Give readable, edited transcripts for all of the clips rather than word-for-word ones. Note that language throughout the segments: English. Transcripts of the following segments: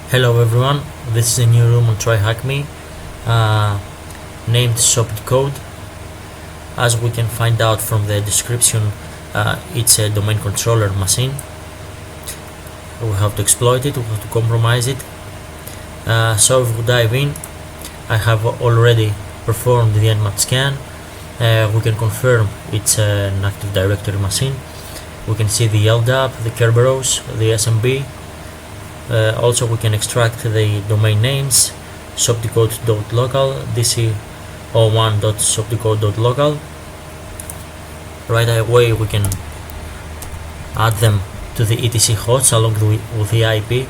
Hello everyone, this is a new room on TryHackMe named Soupedecode. As we can find out from the description, it's a domain controller machine. We have to exploit it, we have to compromise it. So if we dive in, I have already performed the nmap scan. We can confirm it's an Active Directory machine. We can see the LDAP, the Kerberos, the SMB. Also we can extract the domain names soupedecode.local, dc01.soupedecode.local. Right away we can add them to the etc hosts along with the IP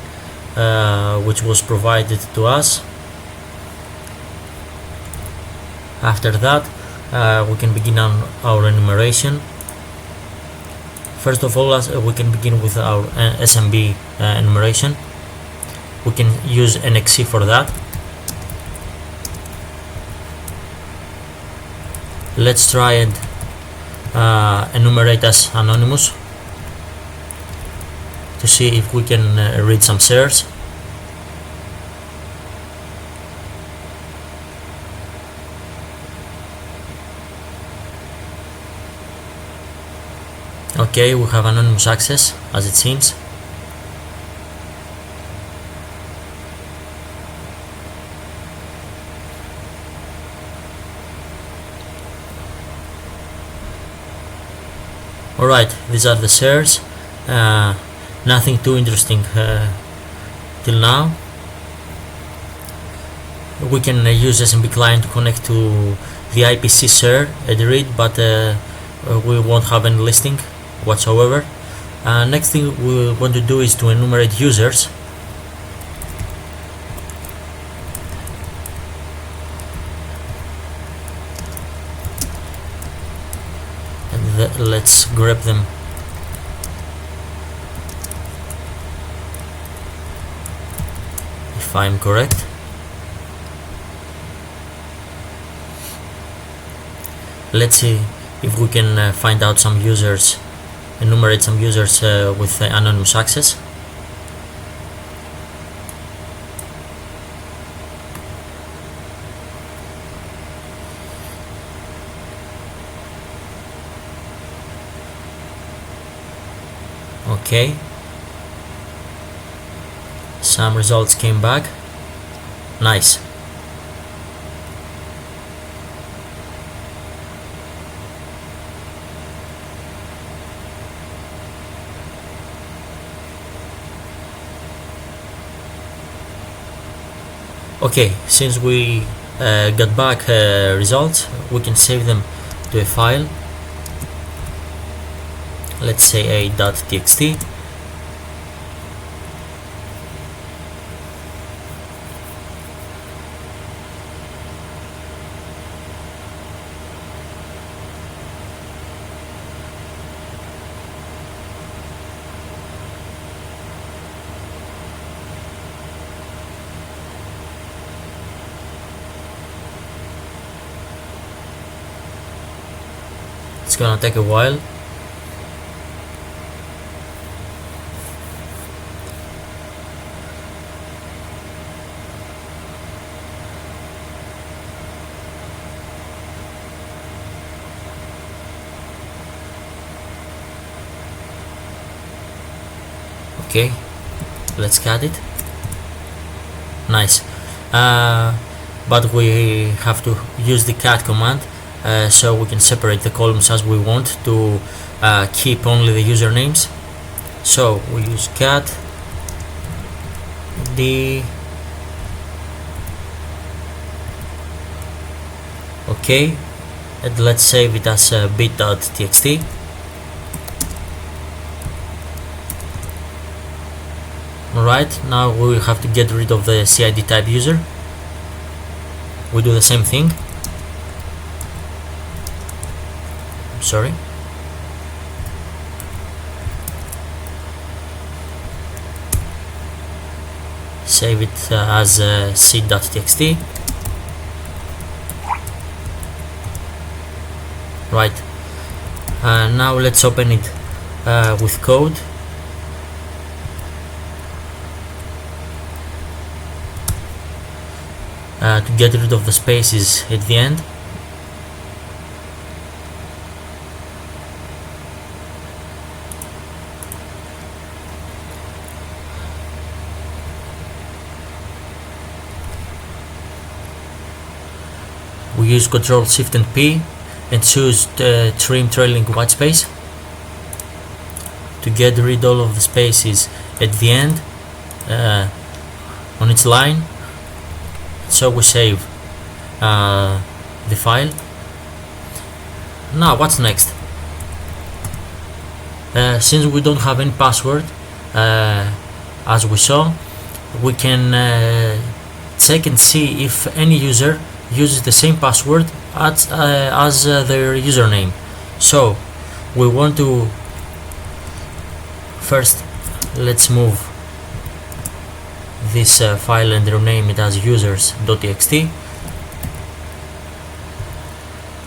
which was provided to us. After that we can begin on our enumeration. First of all, we can begin with our SMB enumeration. We can use NXC for that. Let's try and enumerate as anonymous to see if we can read some shares. Okay, we have anonymous access as it seems. Alright, these are the shares. Nothing too interesting till now. We can use SMB client to connect to the IPC share and read, but we won't have any listing whatsoever. Next thing we want to do is to enumerate users. And let's grab them if I'm correct. Let's see if we can find out some users, enumerate some users with anonymous access. Okay, some results came back. Nice. Okay, since we got back results, we can save them to a file. Let's say a.txt. It's gonna take a while. Okay, let's cut it. Nice. But we have to use the cut command so we can separate the columns as we want to keep only the usernames. So we use cut d. Okay, and let's save it as bit.txt. Alright, now we have to get rid of the CID type user. We do the same thing. Sorry. Save it as c.txt. Right. Now let's open it with code. to get rid of the spaces at the end. We use Ctrl Shift and P and choose trim trailing white space to get rid of all of the spaces at the end on its line. So we save the file. Now what's next? Since we don't have any password, as we saw, we can check and see if any user uses the same password as their username. So we want to first, let's move this file and rename it as users.txt,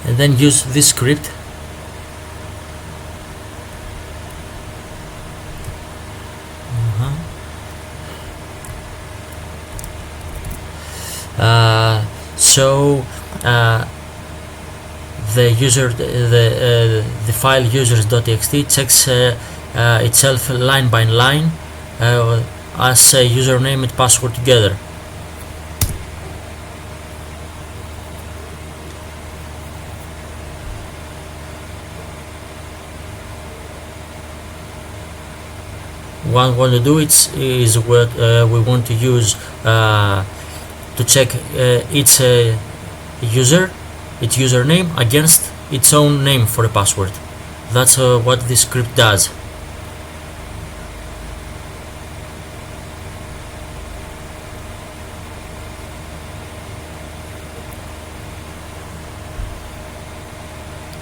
and then use this script so the file users.txt checks itself line by line as username and password together. What we want to do is what we want to use to check its username against its own name for a password. That's what this script does.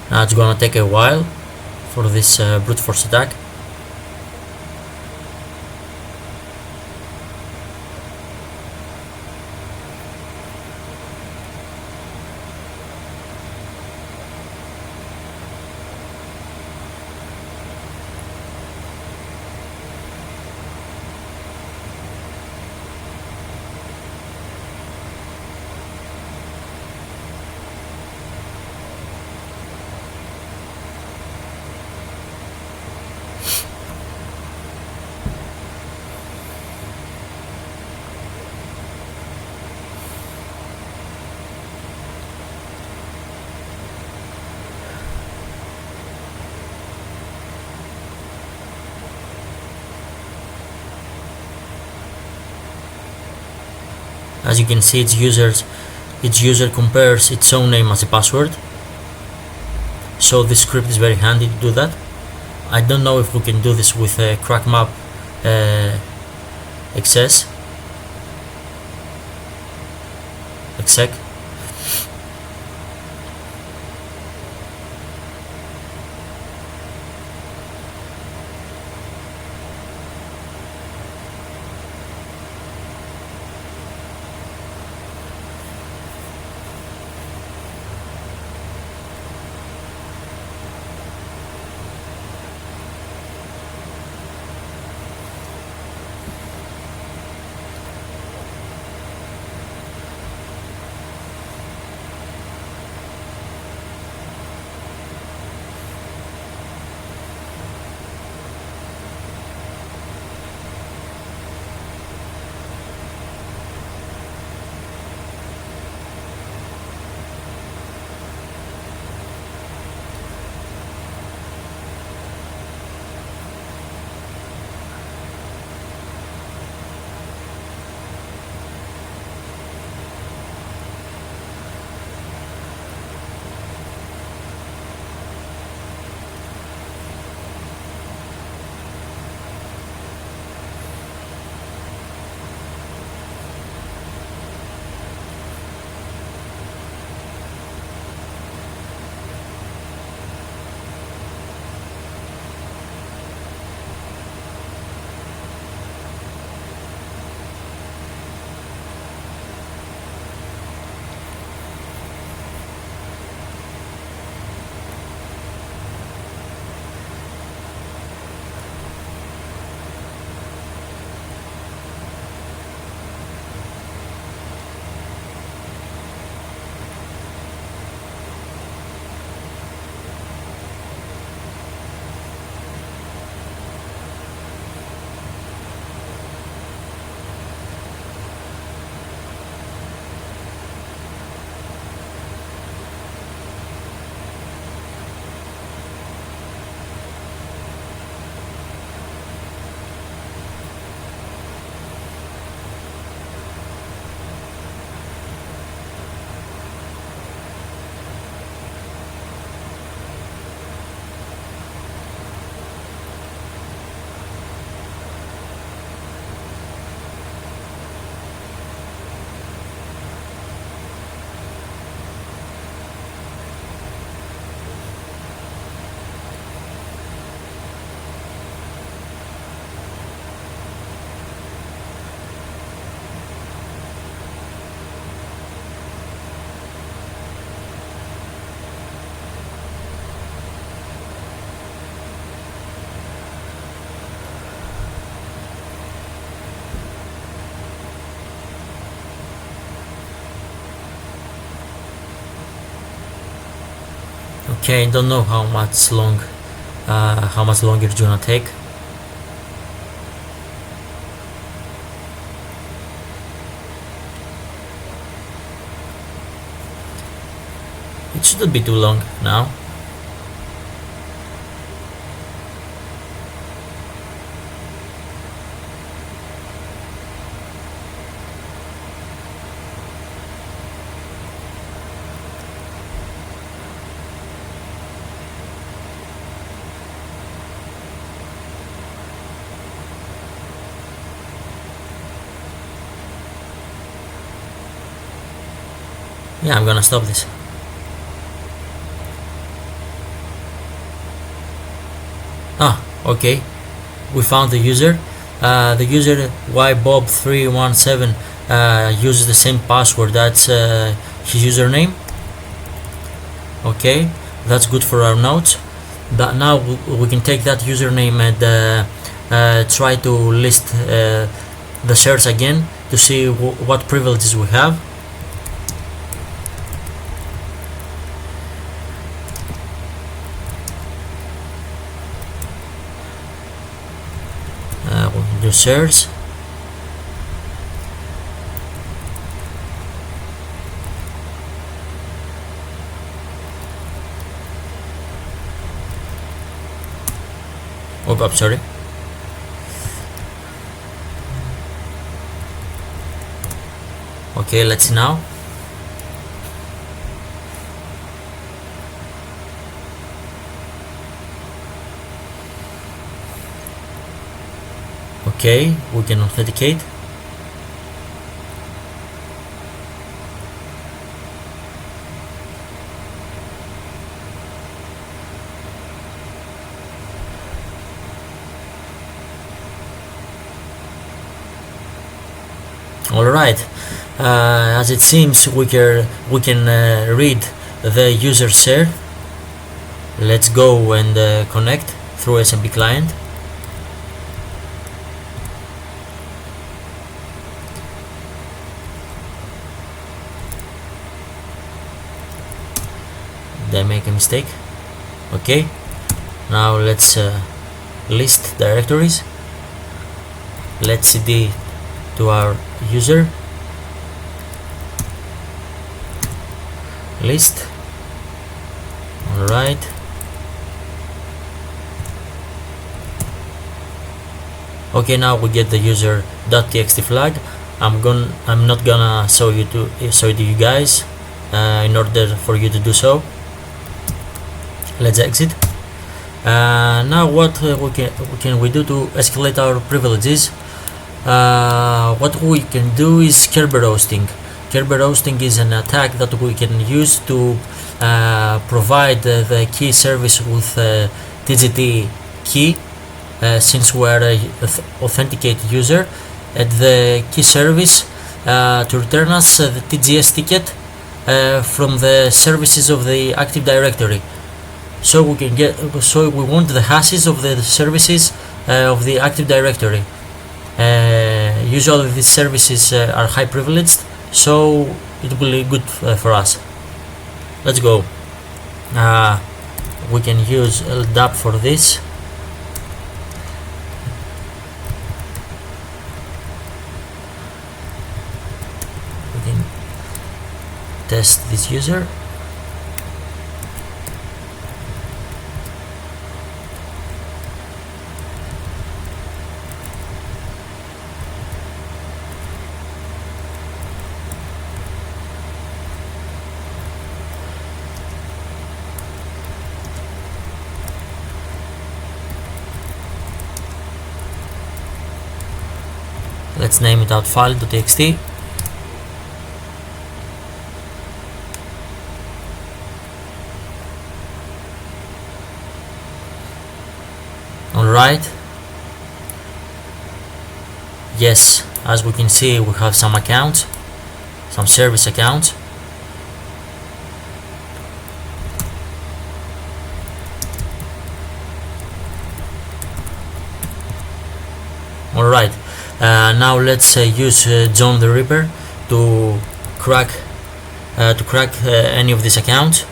Now it's gonna take a while for this brute force attack. As you can see, its user compares its own name as a password. So this script is very handy to do that. I don't know if we can do this with a crackmap exec. Okay, don't know how much longer it's gonna take. It shouldn't be too long now. Yeah, I'm gonna stop this. Okay, we found the user. The user ybob317 uses the same password. That's his username. Okay, that's good for our notes. But now we can take that username and try to list the shares again to see what privileges we have. The shares. Oh, I'm sorry. Okay, let's see now. Okay, we can authenticate. Alright, as it seems we can read the user share. Let's go and connect through SMB client. Did I make a mistake? Okay, now let's list directories. Let's cd to our user list. Alright, okay, now we get the user.txt flag. I'm not gonna show it to you guys in order for you to do so. Let's exit. Now what can we do to escalate our privileges? What we can do is Kerber roasting. Kerber roasting is an attack that we can use to provide the key service with TGT key, since we are an authenticated user, and the key service to return us the TGS ticket from the services of the Active Directory. So we want the hashes of the services of the Active Directory. Usually these services are high privileged, so it will be good for us. Let's go. We can use LDAP for this. We can test this user. Let's name it out file.txt. Alright. Yes, as we can see, we have some accounts, some service accounts. Alright. Now let's use John the Ripper to crack any of these accounts.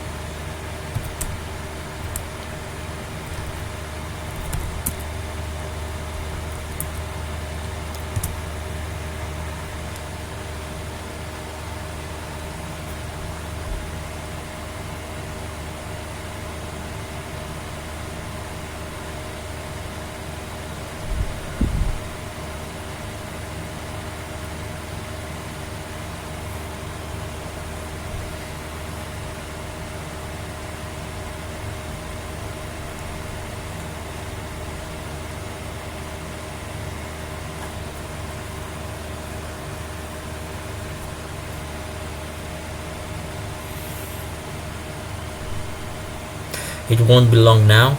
It won't be long now.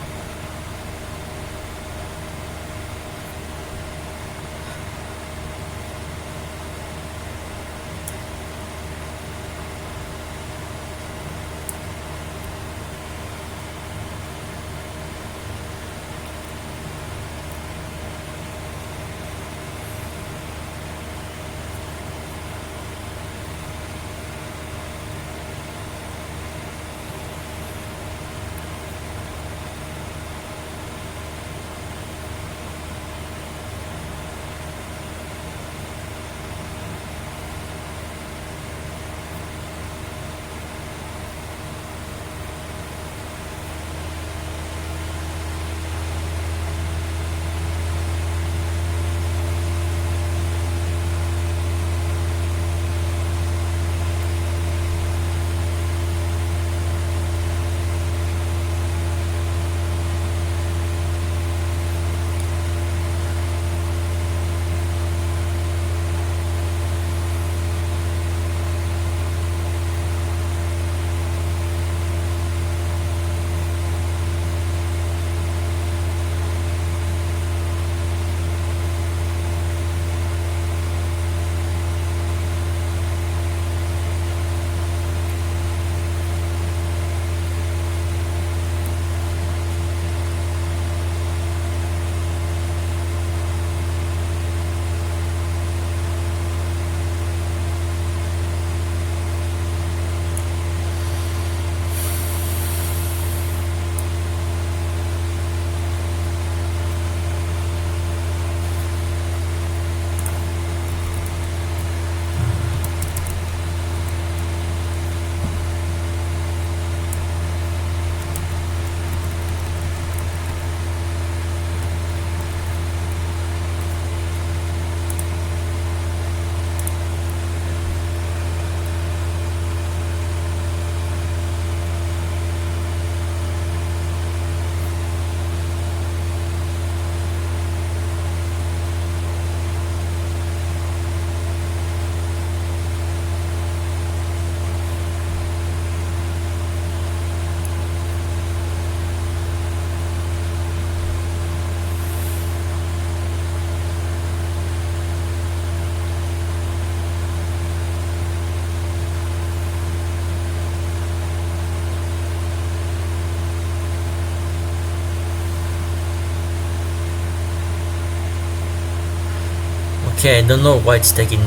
Okay, I don't know why it's taking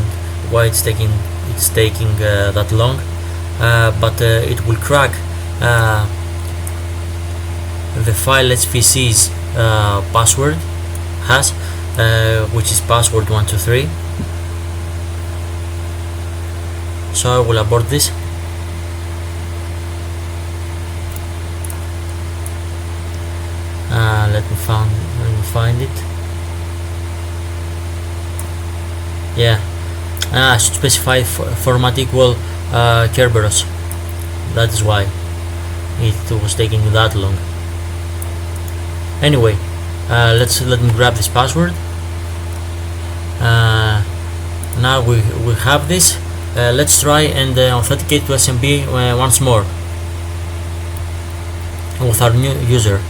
that long, but it will crack the file SVC's password has, which is password 123. So I will abort this. Let me find it. Yeah, I should specify format equal Kerberos. That is why it was taking that long. Anyway, let me grab this password. Now we have this. Let's try and authenticate to SMB once more with our new user.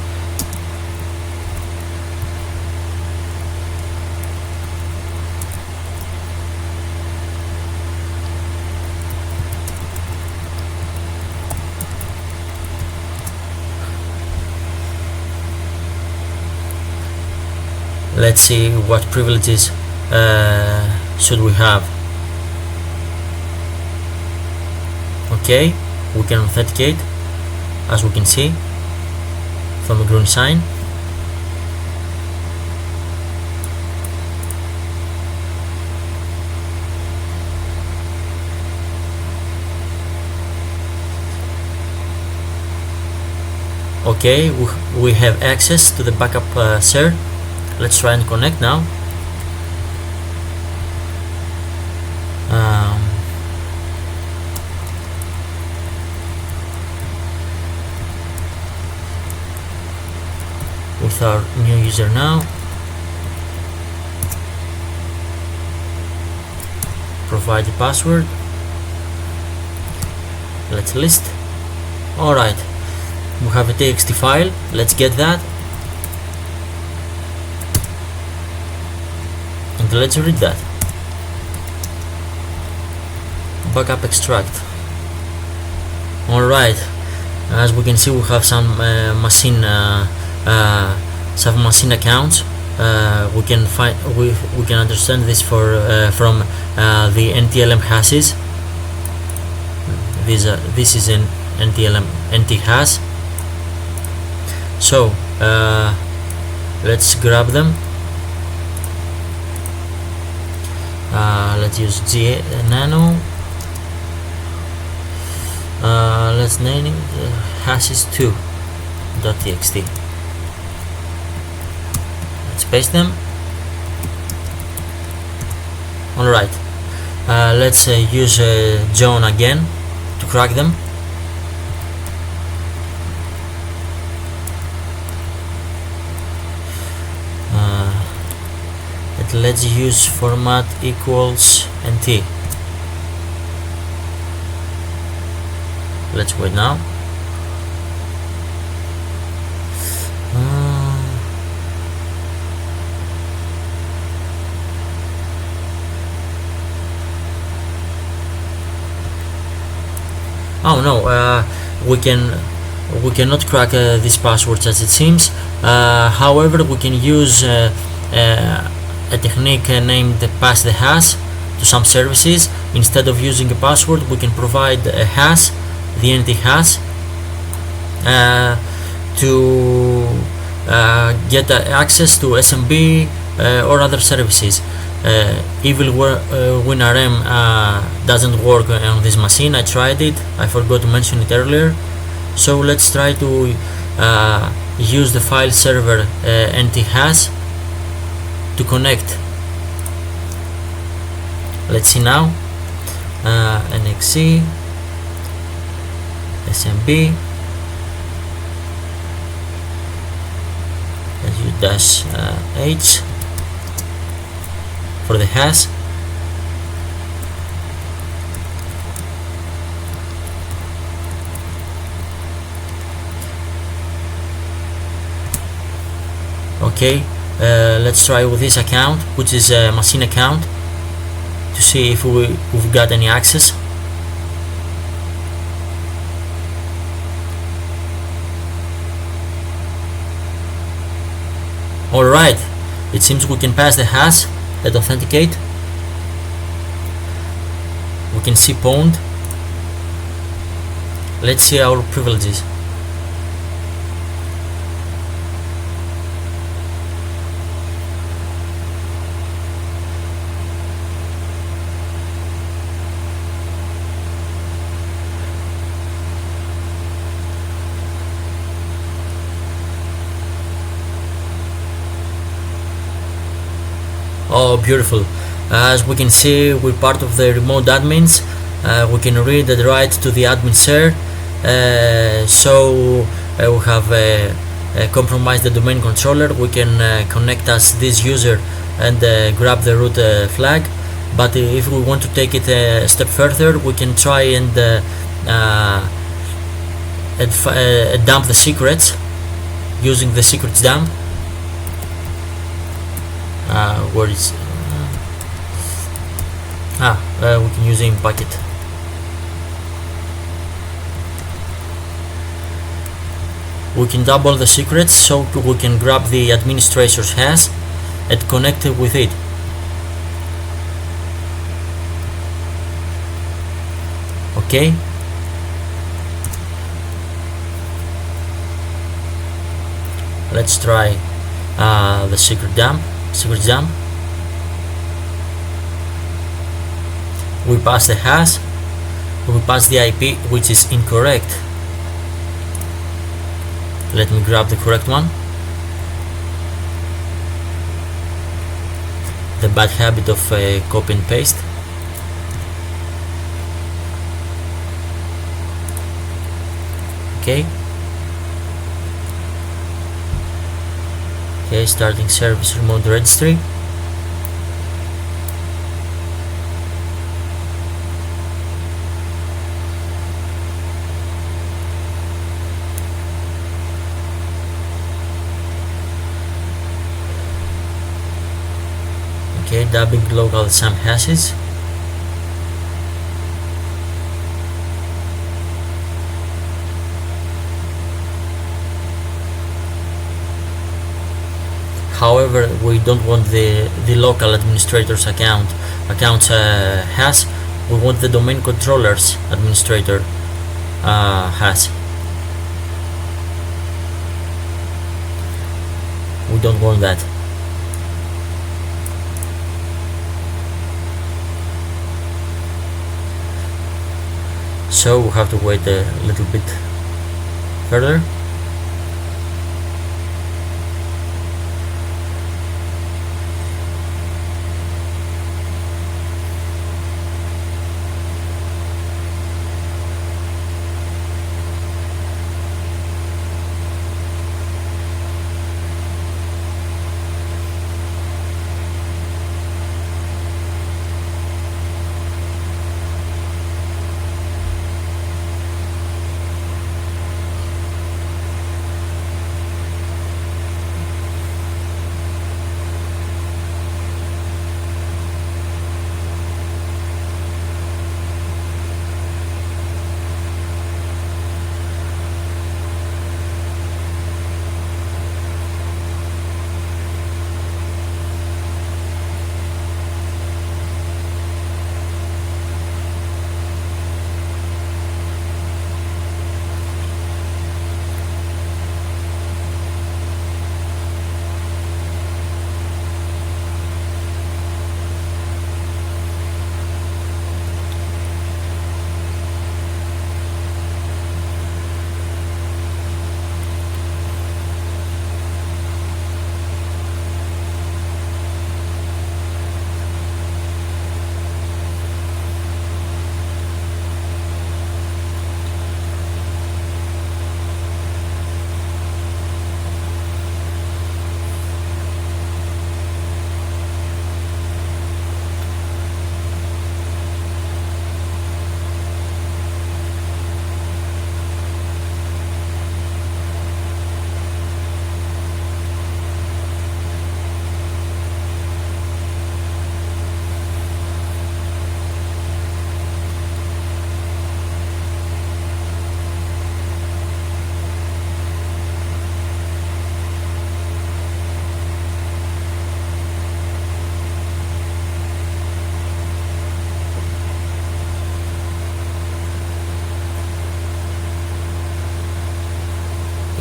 Let's see what privileges should we have. Okay, we can authenticate, as we can see from the green sign. Okay, we have access to the backup share. Let's try and connect now. With our new user now. Provide the password. Let's list. Alright. We have a txt file. Let's get that and let's read that. Backup extract. Alright, as we can see, we have some machine accounts. We can understand this from the NTLM hashes. This is an NTLM NT hash. So let's grab them. Let's use nano. Let's name it hashes2.txt. Let's paste them. Alright, let's use John again to crack them. Let's use format equals nt. Let's wait now. Oh no, we cannot crack these passwords as it seems. However, we can use a technique named pass the hash to some services. Instead of using a password, we can provide a hash, the NT hash, to get access to SMB or other services. Evil WinRM doesn't work on this machine. I tried it, I forgot to mention it earlier. So let's try to use the file server NT hash to connect. Let's see now. NXC SMB. Let's use -h for the hash. Okay, let's try with this account, which is a machine account, to see if we've got any access. Alright, it seems we can pass the hash. Let's authenticate. We can see pwned. Let's see our privileges. Oh, beautiful. As we can see, we're part of the remote admins. We can read and write to the admin share. So we have compromised the domain controller. We can connect as this user and grab the root flag. But if we want to take it a step further, we can try and dump the secrets using the secrets dump. Where is we can use in bucket. We can double the secrets, so we can grab the administrator's hash and connect it with it. Okay. Let's try the secret dump. We pass the hash. We pass the IP, which is incorrect. Let me grab the correct one. The bad habit of copy and paste. Okay. Okay, starting service remote registry. dubbing local some hashes. However, we don't want the local administrator's accounts hash. We want the domain controller's administrator hash. We don't want that. So we have to wait a little bit further.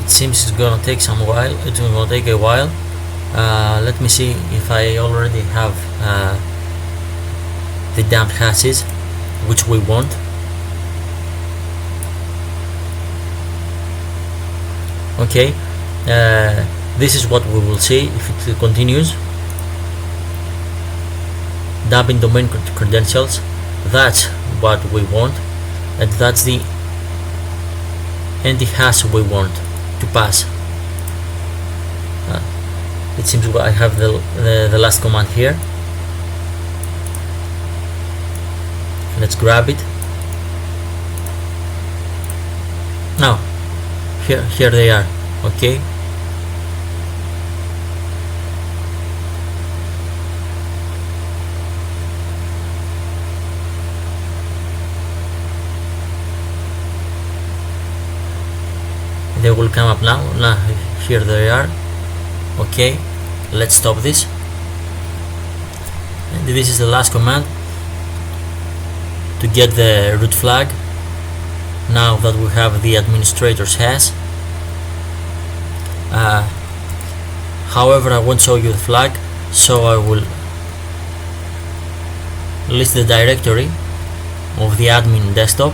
Seems it's gonna take some while. It's gonna take a while. Let me see if I already have the dumped hashes, which we want. Okay, this is what we will see if it continues. Dumping domain credentials. That's what we want, and that's the empty hash we want to pass. It seems I have the last command here. Let's grab it. Now here they are. Okay, they will come up now. Here they are. Okay, let's stop this, and this is the last command to get the root flag. Now that we have the administrator's hash, however, I won't show you the flag, so I will list the directory of the admin desktop.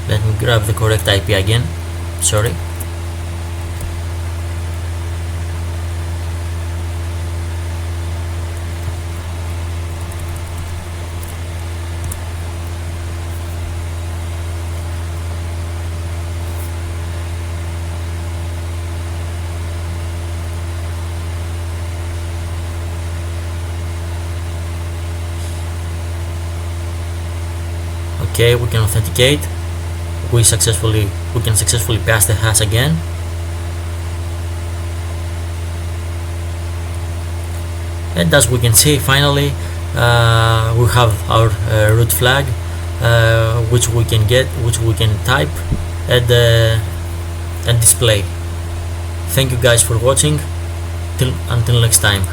Let me grab the correct IP again. Sorry. Okay, we can authenticate. We can successfully pass the hash again. And as we can see, finally we have our root flag, which we can type and display. Thank you guys for watching. Until next time.